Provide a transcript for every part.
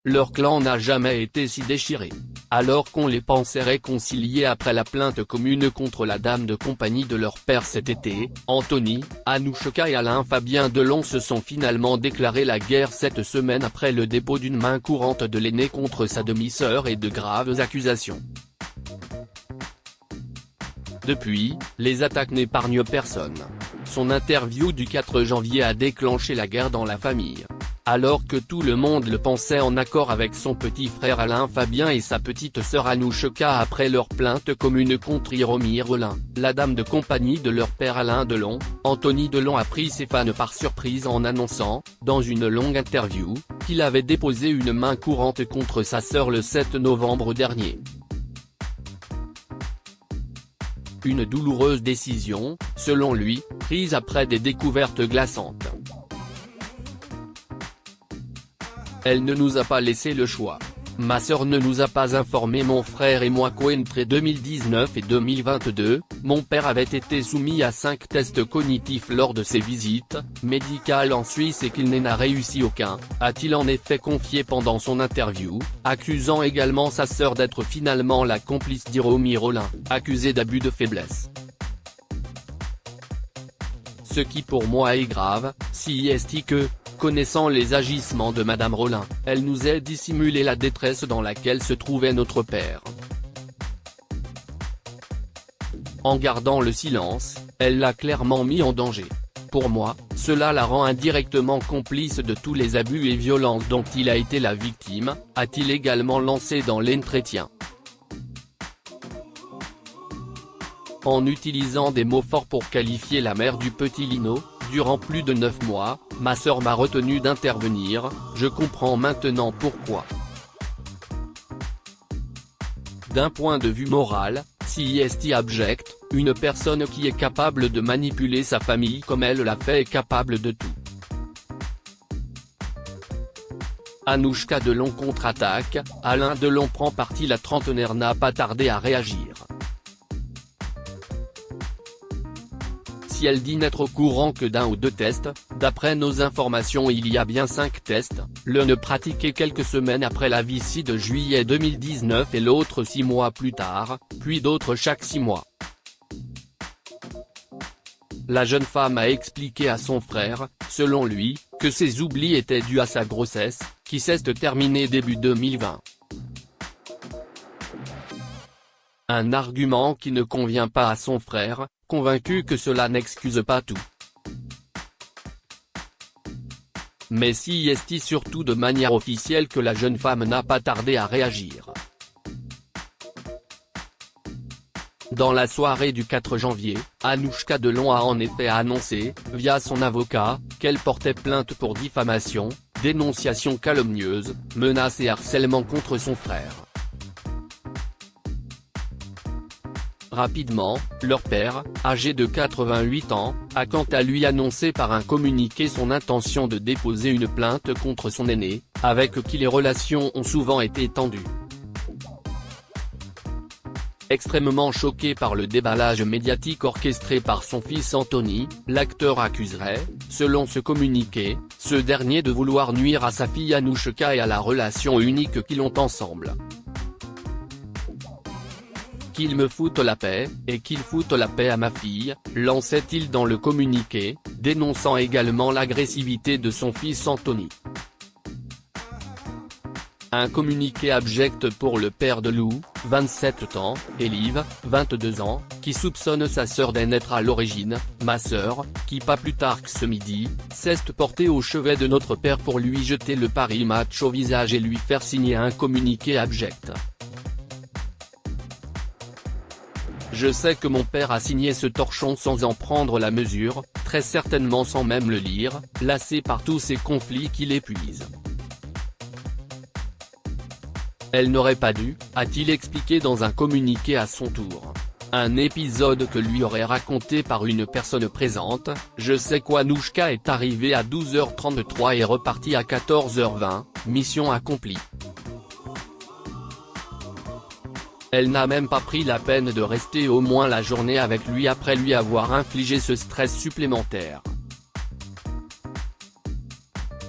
Leur clan n'a jamais été si déchiré. Alors qu'on les pensait réconciliés après la plainte commune contre la dame de compagnie de leur père cet été, Anthony, Anouchka et Alain Fabien Delon se sont finalement déclaré la guerre cette semaine après le dépôt d'une main courante de l'aîné contre sa demi-sœur et de graves accusations. Depuis, les attaques n'épargnent personne. Son interview du 4 janvier a déclenché la guerre dans la famille. Alors que tout le monde le pensait en accord avec son petit frère Alain Fabien et sa petite sœur Anouchka après leur plainte commune contre Hiromir Rollin, la dame de compagnie de leur père Alain Delon, Anthony Delon a pris ses fans par surprise en annonçant, dans une longue interview, qu'il avait déposé une main courante contre sa sœur le 7 novembre dernier. Une douloureuse décision, selon lui, prise après des découvertes glaçantes. Elle ne nous a pas laissé le choix. Ma sœur ne nous a pas informé. Mon frère et moi qu'entre 2019 et 2022, mon père avait été soumis à 5 tests cognitifs lors de ses visites médicales en Suisse et qu'il n'en a réussi aucun, a-t-il en effet confié pendant son interview, accusant également sa sœur d'être finalement la complice d'Hiromir Rollin, accusé d'abus de faiblesse. Ce qui pour moi est grave, si est que, connaissant les agissements de Madame Rollin, elle nous a dissimulé la détresse dans laquelle se trouvait notre père. En gardant le silence, elle l'a clairement mis en danger. Pour moi, cela la rend indirectement complice de tous les abus et violences dont il a été la victime, a-t-il également lancé dans l'entretien. En utilisant des mots forts pour qualifier la mère du petit Lino, durant plus de 9 mois, ma sœur m'a retenu d'intervenir, je comprends maintenant pourquoi. D'un point de vue moral, si est abject, une personne qui est capable de manipuler sa famille comme elle l'a fait est capable de tout. Anouchka Delon contre-attaque, Alain Delon prend parti. La trentenaire n'a pas tardé à réagir. Si elle dit n'être au courant que d'un ou deux tests, d'après nos informations il y a bien 5 tests, l'un pratiqué quelques semaines après la VICI de juillet 2019 et l'autre 6 mois plus tard, puis d'autres chaque 6 mois. La jeune femme a expliqué à son frère, selon lui, que ses oublis étaient dus à sa grossesse, qui s'est terminée début 2020. Un argument qui ne convient pas à son frère, convaincu que cela n'excuse pas tout. Mais si est surtout de manière officielle que la jeune femme n'a pas tardé à réagir. Dans la soirée du 4 janvier, Anouchka Delon a en effet annoncé, via son avocat, qu'elle portait plainte pour diffamation, dénonciation calomnieuse, menace et harcèlement contre son frère. Rapidement, leur père, âgé de 88 ans, a quant à lui annoncé par un communiqué son intention de déposer une plainte contre son aîné, avec qui les relations ont souvent été tendues. Extrêmement choqué par le déballage médiatique orchestré par son fils Anthony, l'acteur accuserait, selon ce communiqué, ce dernier de vouloir nuire à sa fille Anouchka et à la relation unique qu'ils ont ensemble. Qu'il me foute la paix, et qu'il foute la paix à ma fille, lançait-il dans le communiqué, dénonçant également l'agressivité de son fils Anthony. Un communiqué abject pour le père de Lou, 27 ans, et Liv, 22 ans, qui soupçonne sa sœur d'en être à l'origine, ma sœur, qui pas plus tard que ce midi, s'est portée au chevet de notre père pour lui jeter le pari match au visage et lui faire signer un communiqué abject. Je sais que mon père a signé ce torchon sans en prendre la mesure, très certainement sans même le lire, lassé par tous ces conflits qui l'épuisent. Elle n'aurait pas dû, a-t-il expliqué dans un communiqué à son tour. Un épisode que lui aurait raconté par une personne présente, je sais qu'Anouchka est arrivée à 12h33 et repartie à 14h20, mission accomplie. Elle n'a même pas pris la peine de rester au moins la journée avec lui après lui avoir infligé ce stress supplémentaire.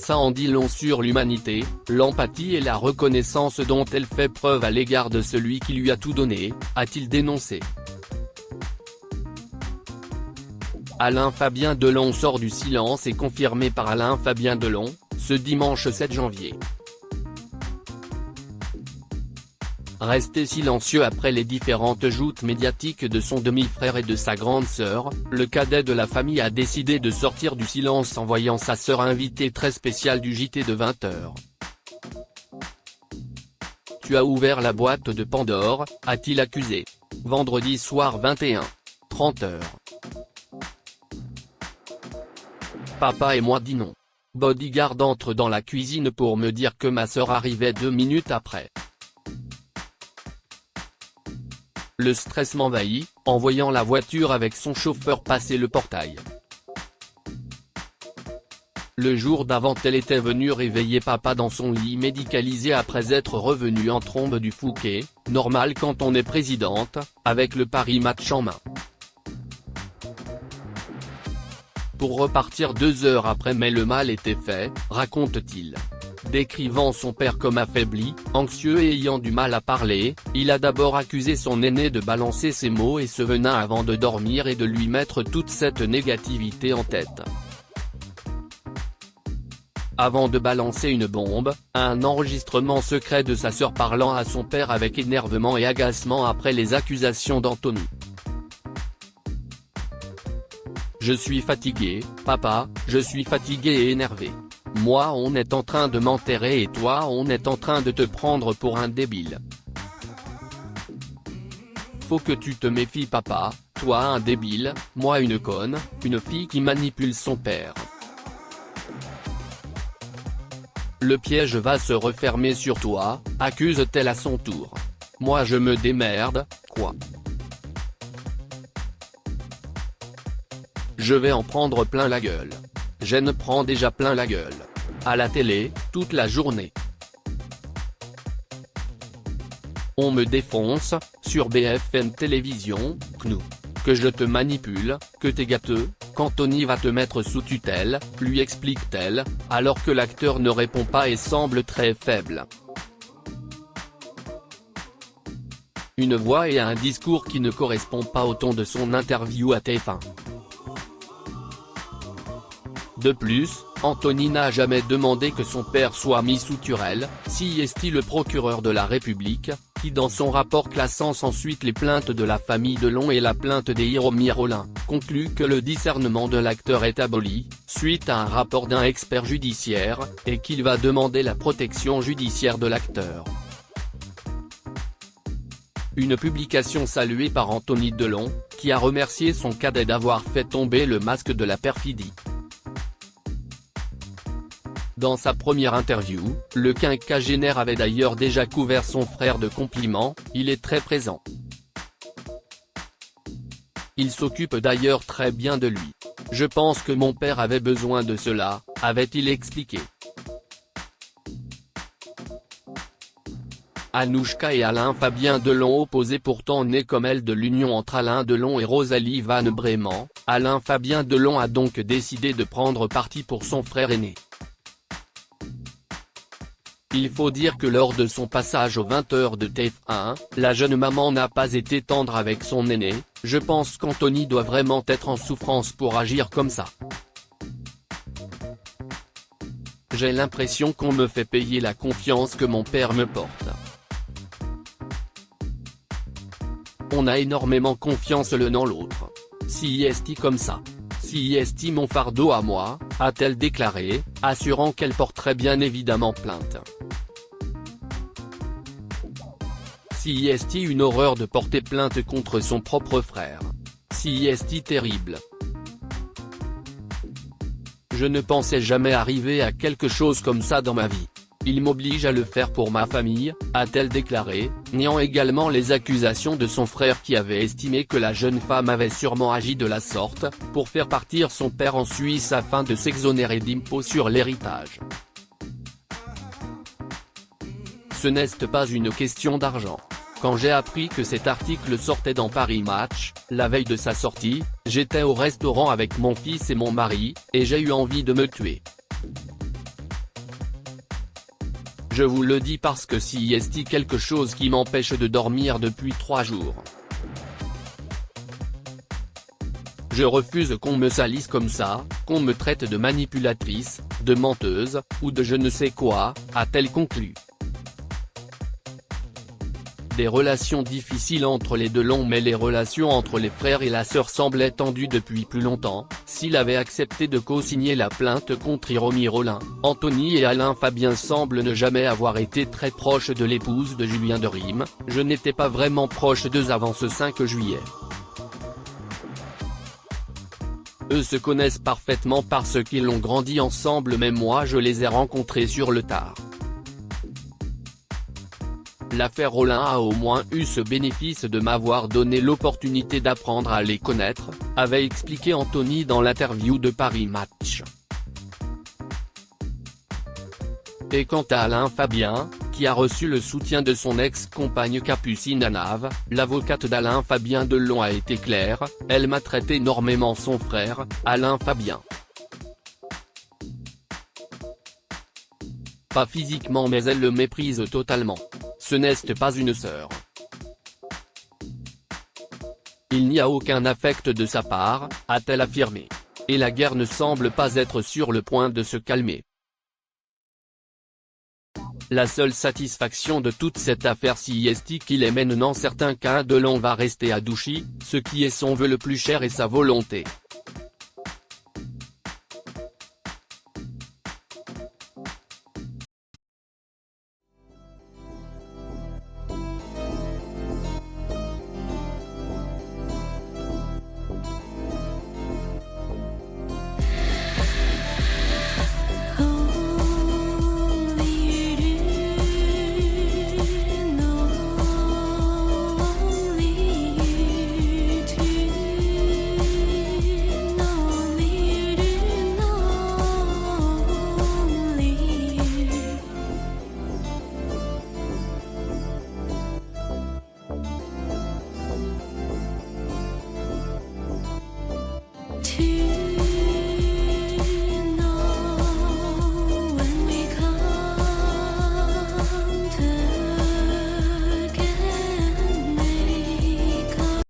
Ça en dit long sur l'humanité, l'empathie et la reconnaissance dont elle fait preuve à l'égard de celui qui lui a tout donné, a-t-il dénoncé. Alain Fabien Delon sort du silence et confirmé par Alain Fabien Delon, ce dimanche 7 janvier. Resté silencieux après les différentes joutes médiatiques de son demi-frère et de sa grande sœur, le cadet de la famille a décidé de sortir du silence en voyant sa sœur invitée très spéciale du JT de 20h. Tu as ouvert la boîte de Pandore, a-t-il accusé. Vendredi soir 21h30. Papa et moi dit non. Bodyguard entre dans la cuisine pour me dire que ma sœur arrivait 2 minutes après. Le stress m'envahit, en voyant la voiture avec son chauffeur passer le portail. Le jour d'avant elle était venue réveiller papa dans son lit médicalisé après être revenue en trombe du Fouquet, normal quand on est présidente, avec le Paris Match en main. Pour repartir 2 heures après mais le mal était fait, raconte-t-il. Décrivant son père comme affaibli, anxieux et ayant du mal à parler, il a d'abord accusé son aîné de balancer ses mots et ce venin avant de dormir et de lui mettre toute cette négativité en tête. Avant de balancer une bombe, un enregistrement secret de sa sœur parlant à son père avec énervement et agacement après les accusations d'Anthony. Je suis fatigué, papa, je suis fatigué et énervé. Moi on est en train de m'enterrer et toi on est en train de te prendre pour un débile. Faut que tu te méfies papa, toi un débile, moi une conne, une fille qui manipule son père. Le piège va se refermer sur toi, accuse-t-elle à son tour. Moi je me démerde, quoi. Je vais en prendre plein la gueule. J'en prends déjà plein la gueule. À la télé, toute la journée. On me défonce, sur BFM Télévision, CNU. Que je te manipule, que t'es gâteux, qu'Anthony va te mettre sous tutelle, lui explique-t-elle, alors que l'acteur ne répond pas et semble très faible. Une voix et un discours qui ne correspondent pas au ton de son interview à TF1. De plus, Anthony n'a jamais demandé que son père soit mis sous tutelle, si estime le procureur de la République, qui dans son rapport classant ensuite les plaintes de la famille Delon et la plainte des Mirolin, conclut que le discernement de l'acteur est aboli, suite à un rapport d'un expert judiciaire, et qu'il va demander la protection judiciaire de l'acteur. Une publication saluée par Anthony Delon, qui a remercié son cadet d'avoir fait tomber le masque de la perfidie. Dans sa première interview, le quinquagénaire avait d'ailleurs déjà couvert son frère de compliments, il est très présent. Il s'occupe d'ailleurs très bien de lui. Je pense que mon père avait besoin de cela, avait-il expliqué. Anouchka et Alain Fabien Delon opposés pourtant nés comme elle de l'union entre Alain Delon et Rosalie Van Breeman, Alain Fabien Delon a donc décidé de prendre parti pour son frère aîné. Il faut dire que lors de son passage aux 20h de TF1, la jeune maman n'a pas été tendre avec son aîné, je pense qu'Anthony doit vraiment être en souffrance pour agir comme ça. J'ai l'impression qu'on me fait payer la confiance que mon père me porte. On a énormément confiance l'un en l'autre. Si est comme ça. Si est mon fardeau à moi, a-t-elle déclaré, assurant qu'elle porterait bien évidemment plainte. Si est une horreur de porter plainte contre son propre frère. Si est terrible. Je ne pensais jamais arriver à quelque chose comme ça dans ma vie. Il m'oblige à le faire pour ma famille, a-t-elle déclaré, niant également les accusations de son frère qui avait estimé que la jeune femme avait sûrement agi de la sorte, pour faire partir son père en Suisse afin de s'exonérer d'impôts sur l'héritage. Ce n'est pas une question d'argent. Quand j'ai appris que cet article sortait dans Paris Match, la veille de sa sortie, j'étais au restaurant avec mon fils et mon mari, et j'ai eu envie de me tuer. Je vous le dis parce que s'il y a quelque chose qui m'empêche de dormir depuis 3 jours. Je refuse qu'on me salisse comme ça, qu'on me traite de manipulatrice, de menteuse, ou de je ne sais quoi, a-t-elle conclu. Des relations difficiles entre les deux longs, mais les relations entre les frères et la sœur semblaient tendues depuis plus longtemps. S'il avait accepté de co-signer la plainte contre Hiromi Rollin, Anthony et Alain Fabien semblent ne jamais avoir été très proches de l'épouse de Julien de Rime. Je n'étais pas vraiment proche d'eux avant ce 5 juillet. Eux se connaissent parfaitement parce qu'ils ont grandi ensemble, mais moi je les ai rencontrés sur le tard. L'affaire Rollin a au moins eu ce bénéfice de m'avoir donné l'opportunité d'apprendre à les connaître, avait expliqué Anthony dans l'interview de Paris Match. Et quant à Alain Fabien, qui a reçu le soutien de son ex-compagne Capucine Anave, l'avocate d'Alain Fabien Delon a été claire: elle m'a traité énormément son frère, Alain Fabien. Pas physiquement, mais elle le méprise totalement. Ce n'est pas une sœur. Il n'y a aucun affect de sa part, a-t-elle affirmé. Et la guerre ne semble pas être sur le point de se calmer. La seule satisfaction de toute cette affaire est qu'il est maintenant certain qu'un Delon va rester à Douchy, ce qui est son vœu le plus cher et sa volonté.